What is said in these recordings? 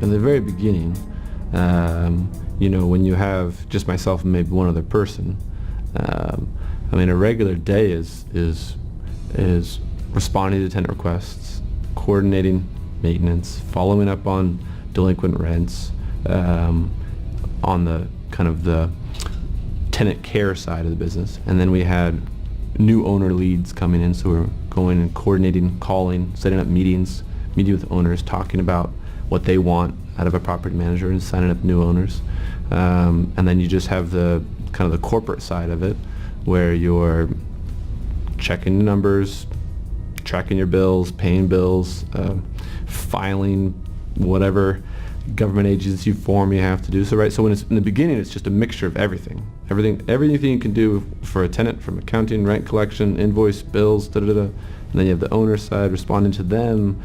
in the very beginning, when you have just myself and maybe one other person, a regular day is responding to tenant requests, coordinating maintenance, following up on delinquent rents, on the kind of the tenant care side of the business. And then we had new owner leads coming in, so we're going and coordinating, calling, setting up meetings, meeting with owners, talking about what they want out of a property manager and signing up new owners. And then you just have the kind of the corporate side of it, where you're checking the numbers, tracking your bills, paying bills, filing whatever government agency form you have to do. So when it's in the beginning, it's just a mixture of everything you can do for a tenant, from accounting, rent collection, invoice, bills, and then you have the owner side, responding to them,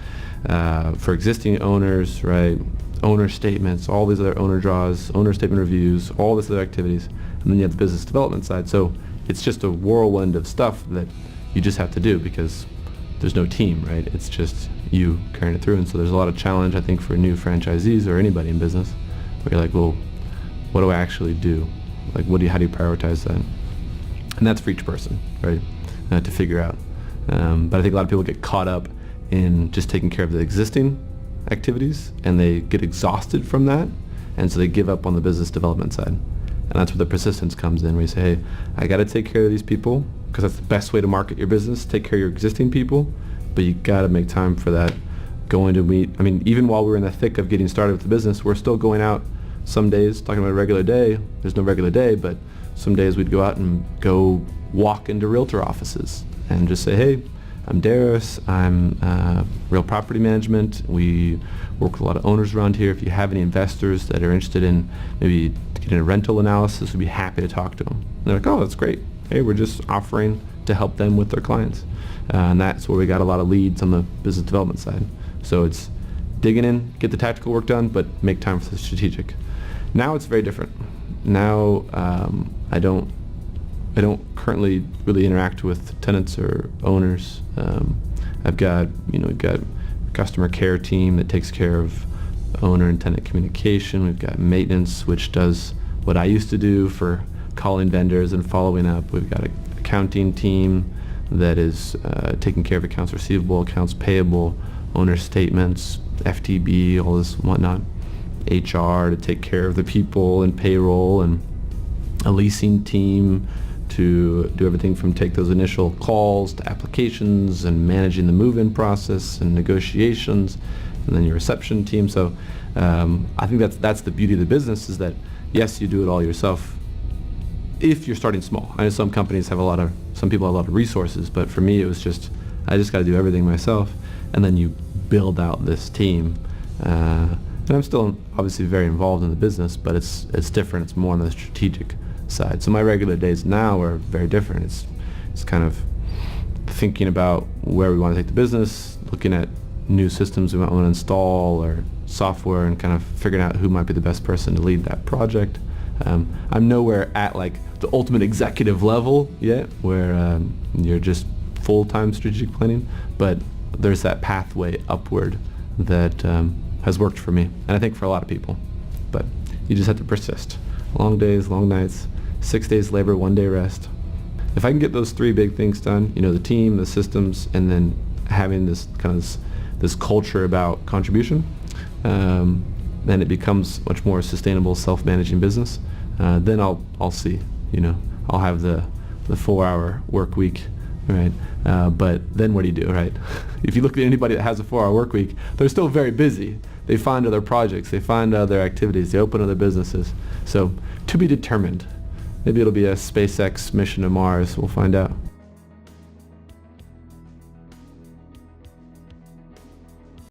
for existing owners, right? Owner statements, all these other owner draws, owner statement reviews, all these other activities, and then you have the business development side. So it's just a whirlwind of stuff that you just have to do because there's no team, right? It's just you carrying it through. And so there's a lot of challenge, I think, for new franchisees or anybody in business, where you're like, well, what do I actually do? Like, how do you prioritize that? And that's for each person, right, to figure out. But I think a lot of people get caught up in just taking care of the existing activities, and they get exhausted from that, and so they give up on the business development side. And that's where the persistence comes in, where you say, hey, I got to take care of these people because that's the best way to market your business. Take care of your existing people, but you got to make time for that. Going to meet, even while we're in the thick of getting started with the business, we're still going out some days, talking about a regular day. There's no regular day, but some days we'd go out and go walk into realtor offices and just say, hey, I'm Darius, I'm Real Property Management. We work with a lot of owners around here. If you have any investors that are interested in maybe getting a rental analysis, we'd be happy to talk to them. And they're like, oh, that's great. Hey, we're just offering to help them with their clients. And that's where we got a lot of leads on the business development side. So it's digging in, get the tactical work done, but make time for the strategic. Now it's very different. Now I don't currently really interact with tenants or owners. We've got a customer care team that takes care of owner and tenant communication. We've got maintenance, which does what I used to do for calling vendors and following up. We've got an accounting team that is taking care of accounts receivable, accounts payable, owner statements, FTB, all this and whatnot. HR to take care of the people and payroll, and a leasing team to do everything from take those initial calls to applications and managing the move-in process and negotiations, and then your reception team. So I think that's the beauty of the business, is that yes, you do it all yourself if you're starting small. I know some companies have some people have a lot of resources, but for me it was just, I just got to do everything myself, and then you build out this team. And I'm still obviously very involved in the business, but it's different. It's more on the strategic side. So my regular days now are very different. It's kind of thinking about where we want to take the business, looking at new systems we might want to install or software, and kind of figuring out who might be the best person to lead that project. I'm nowhere at like the ultimate executive level yet, where you're just full-time strategic planning, but there's that pathway upward that has worked for me, and I think for a lot of people. But you just have to persist. Long days, long nights, 6 days labor, 1 day rest. If I can get those three big things done, the team, the systems, and then having this kind of this culture about contribution, then it becomes much more sustainable, self-managing business. Then I'll see, I'll have the 4-hour work week, right? But then what do you do, right? If you look at anybody that has a 4-hour work week, they're still very busy. They find other projects, they find other activities, they open other businesses. So to be determined. Maybe it'll be a SpaceX mission to Mars, we'll find out.